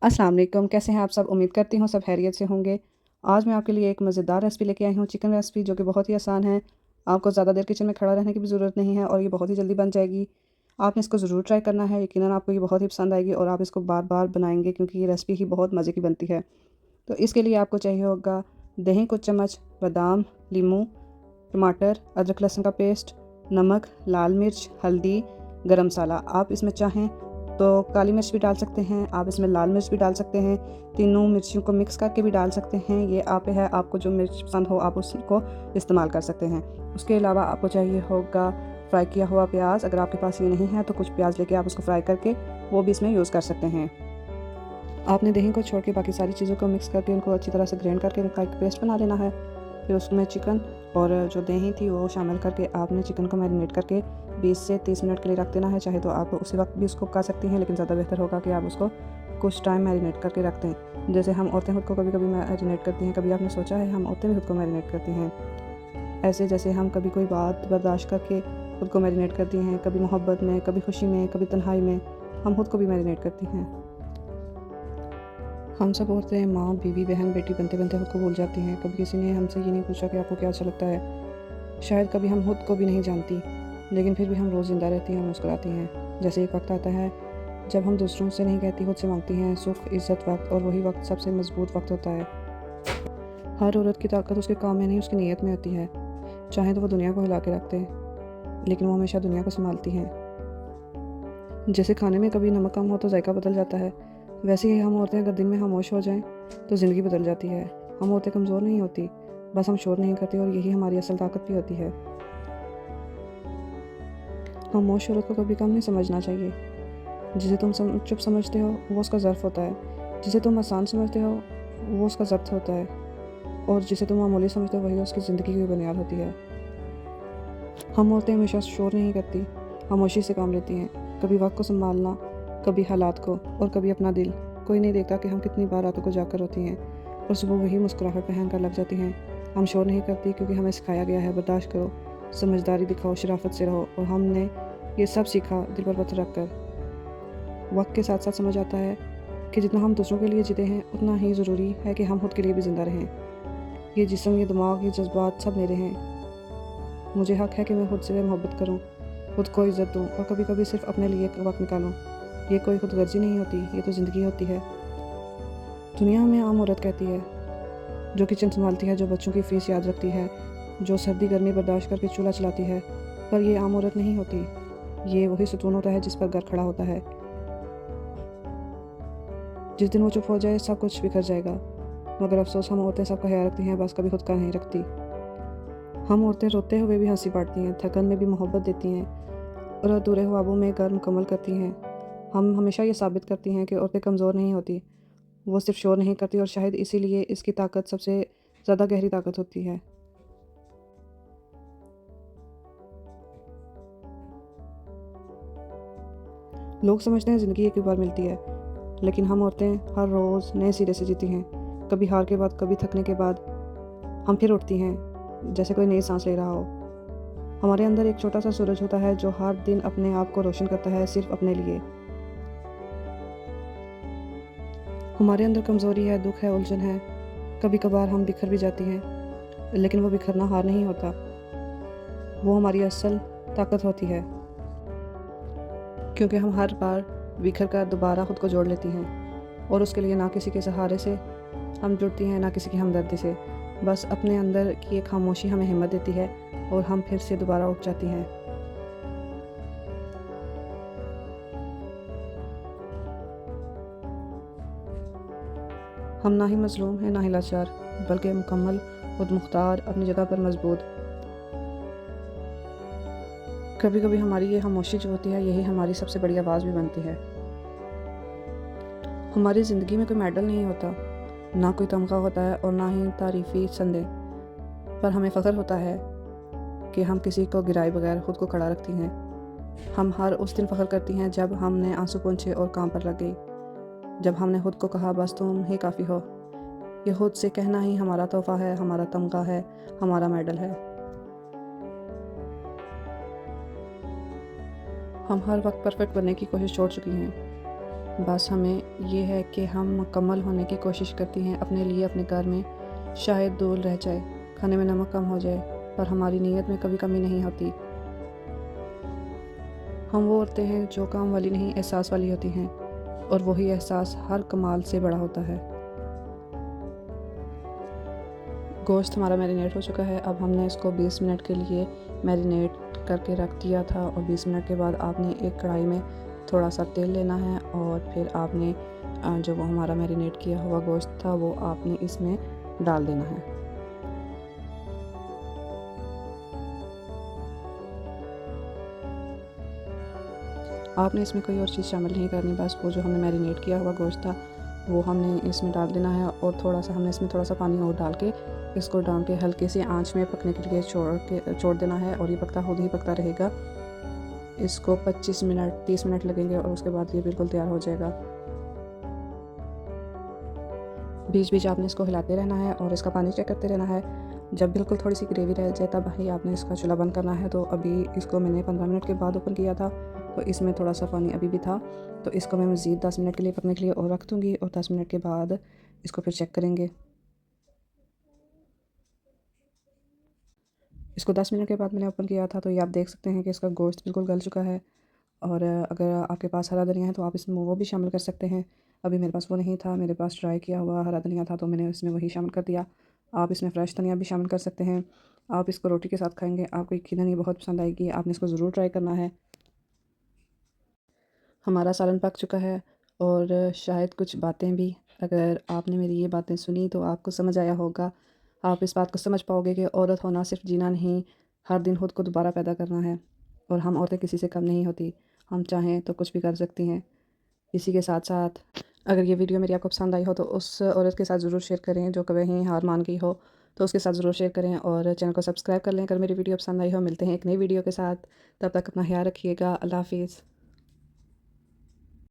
अस्सलाम वालेकुम, कैसे हैं आप सब? उम्मीद करती हूँ सब खैरियत से होंगे। आज मैं आपके लिए एक मज़ेदार रेसिपी लेके आई हूँ, चिकन रेसिपी, जो कि बहुत ही आसान है। आपको ज़्यादा देर किचन में खड़ा रहने की भी ज़रूरत नहीं है और ये बहुत ही जल्दी बन जाएगी। आपने इसको ज़रूर ट्राई करना है, यकीनन आपको ये बहुत ही पसंद आएगी और आप इसको बार-बार बनाएँगे, क्योंकि ये रेसिपी ही बहुत मज़े की बनती है। तो इसके लिए आपको चाहिए होगा दही कुछ चम्मच, बादाम, लीमू, टमाटर, अदरक लहसुन का पेस्ट, नमक, लाल मिर्च, हल्दी, गरम मसाला। आप इसमें चाहें तो काली मिर्च भी डाल सकते हैं, आप इसमें लाल मिर्च भी डाल सकते हैं, तीनों मिर्चियों को मिक्स करके भी डाल सकते हैं। ये आप पे है, आपको जो मिर्च पसंद हो आप उसको इस्तेमाल कर सकते हैं। उसके अलावा आपको चाहिए होगा फ्राई किया हुआ प्याज। अगर आपके पास ये नहीं है तो कुछ प्याज लेके आप उसको फ्राई करके वो भी इसमें यूज़ कर सकते हैं। आपने दही को छोड़ के बाकी सारी चीज़ों को मिक्स करके उनको अच्छी तरह से ग्राइंड करके उनका एक पेस्ट बना लेना है। फिर उसमें चिकन और जो दही थी वो शामिल करके आपने चिकन को मैरिनेट करके 20 से 30 मिनट के लिए रख देना है। चाहे तो आप उसी वक्त भी उसको पका सकती हैं, लेकिन ज़्यादा बेहतर होगा कि आप उसको कुछ टाइम मैरिनेट करके रख दें। जैसे हम औरतें खुद को कभी कभी मैरिनेट करती हैं, कभी आपने सोचा है हम औरतें भी खुद को मैरिनेट करती हैं ऐसे, जैसे हम कभी कोई बात बर्दाश्त करके खुद को मैरिनेट करती हैं, कभी मोहब्बत में, कभी खुशी में, कभी तन्हाई में हम खुद को भी मैरिनेट करती हैं। हम सब औरतें माँ, बीवी, बहन, बेटी बनते बनते खुद को भूल जाती हैं। कभी किसी ने हमसे ये नहीं पूछा कि आपको क्या अच्छा लगता है। शायद कभी हम खुद को भी नहीं जानती, लेकिन फिर भी हम रोज़ ज़िंदा रहती हैं और मुस्कुराती हैं। जैसे एक वक्त आता है जब हम दूसरों से नहीं कहती, खुद से मांगती हैं सुख, इज़्ज़त, वक्त, और वही वक्त सबसे मजबूत वक्त होता है। हर औरत की ताकत उसके काम में नहीं, उसकी नीयत में होती है। चाहे तो वो दुनिया को हिला के रख दे, लेकिन वो हमेशा दुनिया को संभालती हैं। जैसे खाने में कभी नमक कम हो तो जायका बदल जाता है, वैसे ही हम औरतें अगर दिन में खामोश हो जाएं तो ज़िंदगी बदल जाती है। हम औरतें कमज़ोर नहीं होती, बस हम शोर नहीं करती, और यही हमारी असल ताकत भी होती है। खामोश औरत को कभी कम नहीं समझना चाहिए। जिसे तुम चुप समझते हो वो उसका ज़र्फ होता है, जिसे तुम आसान समझते हो वो उसका ज़ब्त होता है, और जिसे तुम मामूली समझते हो वही उसकी ज़िंदगी की बुनियाद होती है। हम औरतें हमेशा शोर नहीं करती, खामोशी से काम लेती हैं। कभी वक्त को संभालना, कभी हालात को, और कभी अपना दिल। कोई नहीं देखता कि हम कितनी बार रातों को जाकर रोती हैं और सुबह वही मुस्कुराहट पहन कर लग जाती हैं। हम शोर नहीं करती क्योंकि हमें सिखाया गया है बर्दाश्त करो, समझदारी दिखाओ, शराफत से रहो, और हमने ये सब सीखा दिल पर पत्थर रख कर। वक्त के साथ साथ समझ आता है कि जितना हम दूसरों के लिए जीते हैं उतना ही ज़रूरी है कि हम खुद के लिए भी ज़िंदा रहें। ये जिस्म, ये दिमाग, ये जज्बात सब मेरे हैं। मुझे हक है कि मैं खुद से मोहब्बत करूं, खुद को इज़्ज़त दूं, और कभी कभी सिर्फ अपने लिए वक्त निकालूं। ये कोई खुदगर्जी नहीं होती, ये तो ज़िंदगी होती है। दुनिया में आम औरत कहती है, जो किचन संभालती है, जो बच्चों की फीस याद रखती है, जो सर्दी गर्मी बर्दाश्त करके चूल्हा चलाती है। पर ये आम औरत नहीं होती, ये वही सुकून होता है जिस पर घर खड़ा होता है। जिस दिन वो चुप हो जाए सब कुछ बिखर जाएगा। मगर अफसोस, हम औरतें सबका ख्याल रखती हैं, बस कभी खुद का नहीं रखती। हम औरतें रोते हुए भी हंसी बांटती हैं, थकन में भी मोहब्बत देती हैं, और अधूरे ख्वाबों में घर मुकम्मल करती हैं। हम हमेशा ये साबित करती हैं कि औरतें कमज़ोर नहीं होती, वो सिर्फ शोर नहीं करती, और शायद इसीलिए इसकी ताकत सबसे ज़्यादा गहरी ताकत होती है। लोग समझते हैं ज़िंदगी एक ही बार मिलती है, लेकिन हम औरतें हर रोज़ नए सिरे से जीती हैं। कभी हार के बाद, कभी थकने के बाद हम फिर उठती हैं, जैसे कोई नई सांस ले रहा हो। हमारे अंदर एक छोटा सा सूरज होता है जो हर दिन अपने आप को रोशन करता है, सिर्फ अपने लिए। हमारे अंदर कमज़ोरी है, दुख है, उलझन है। कभी कभार हम बिखर भी जाती हैं, लेकिन वो बिखरना हार नहीं होता, वो हमारी असल ताकत होती है। क्योंकि हम हर बार बिखर कर दोबारा खुद को जोड़ लेती हैं, और उसके लिए ना किसी के सहारे से हम जुड़ती हैं, ना किसी की हमदर्दी से। बस अपने अंदर की एक खामोशी हमें हिम्मत देती है, और हम फिर से दोबारा उठ जाती हैं। हम ना ही मज़लूम हैं, ना ही लाचार, बल्कि मुकम्मल, खुद मुख्तार, अपनी जगह पर मजबूत। कभी कभी हमारी ये खामोशी जो होती है, यही हमारी सबसे बड़ी आवाज़ भी बनती है। हमारी ज़िंदगी में कोई मेडल नहीं होता, ना कोई तमगा होता है, और ना ही तारीफ़ी संदे, पर हमें फ़ख्र होता है कि हम किसी को गिराए बगैर खुद को खड़ा रखती हैं। हम हर उस दिन फ़ख्र करती हैं जब हमने आंसू पोंछे और काम पर लग गई, जब हमने खुद को कहा बस तुम ही काफ़ी हो। ये खुद से कहना ही हमारा तोहफ़ा है, हमारा तमगा है, हमारा मेडल है। हम हर वक्त परफेक्ट बनने की कोशिश छोड़ चुकी हैं। बस हमें ये है कि हम मुकम्मल होने की कोशिश करती हैं अपने लिए अपने घर में। शायद दूर रह जाए, खाने में नमक कम हो जाए, पर हमारी नीयत में कभी कमी नहीं होती। हम वो औरतें हैं जो काम वाली नहीं, एहसास वाली होती हैं, और वही एहसास हर कमाल से बड़ा होता है। गोश्त हमारा मैरिनेट हो चुका है। अब हमने इसको 20 मिनट के लिए मैरिनेट करके रख दिया था, और 20 मिनट के बाद आपने एक कढ़ाई में थोड़ा सा तेल लेना है, और फिर आपने जो वो हमारा मैरिनेट किया हुआ गोश्त था वो आपने इसमें डाल देना है। आपने इसमें कोई और चीज़ शामिल नहीं करनी, बस वो जो हमने मैरिनेट किया हुआ गोश्त था वो हमने इसमें डाल देना है, और थोड़ा सा हमने इसमें थोड़ा सा पानी और डाल के इसको डाल के हल्की सी आंच में पकने के लिए छोड़ देना है, और ये पकता खुद ही पकता रहेगा। इसको 25 मिनट 30 मिनट लगेंगे, और उसके बाद ये बिल्कुल तैयार हो जाएगा। बीच बीच आपने इसको हिलाते रहना है और इसका पानी चेक करते रहना है। जब बिल्कुल थोड़ी सी ग्रेवी रह जाए तब ही आपने इसका चूल्हा बंद करना है। तो अभी इसको मैंने 15 मिनट के बाद ओपन किया था, तो इसमें थोड़ा सा पानी अभी भी था, तो इसको मैं मज़ीद 10 मिनट के लिए पकने के लिए और रख दूँगी, और 10 मिनट के बाद इसको फिर चेक करेंगे। इसको 10 मिनट के बाद मैंने ओपन किया था, तो ये आप देख सकते हैं कि इसका गोश्त बिल्कुल गल चुका है। और अगर आपके पास हरा धनिया है तो आप इसमें वो भी शामिल कर सकते हैं। अभी मेरे पास वो नहीं था, मेरे पास ड्राई किया हुआ हरा धनिया था, तो मैंने इसमें वही शामिल कर दिया। आप इसमें फ़्रेश धनिया भी शामिल कर सकते हैं। आप इसको रोटी के साथ खाएंगे, आपको यकीनन ये बहुत पसंद आएगी। आपने इसको ज़रूर ट्राई करना है। हमारा सालन पक चुका है, और शायद कुछ बातें भी, अगर आपने मेरी ये बातें सुनी तो आपको समझ आया होगा। आप इस बात को समझ पाओगे कि औरत होना सिर्फ जीना नहीं, हर दिन खुद को दोबारा पैदा करना है, और हम औरतें किसी से कम नहीं होती। हम चाहें तो कुछ भी कर सकती हैं। इसी के साथ साथ अगर ये वीडियो मेरी आपको पसंद आई हो तो उस औरत के साथ ज़रूर शेयर करें जो कभी हार मान गई हो, तो उसके साथ ज़रूर शेयर करें, और चैनल को सब्सक्राइब कर लें अगर मेरी वीडियो पसंद आई हो। मिलते हैं एक नई वीडियो के साथ, तब तक अपना ख्याल रखिएगा। अल्लाह हाफिज़।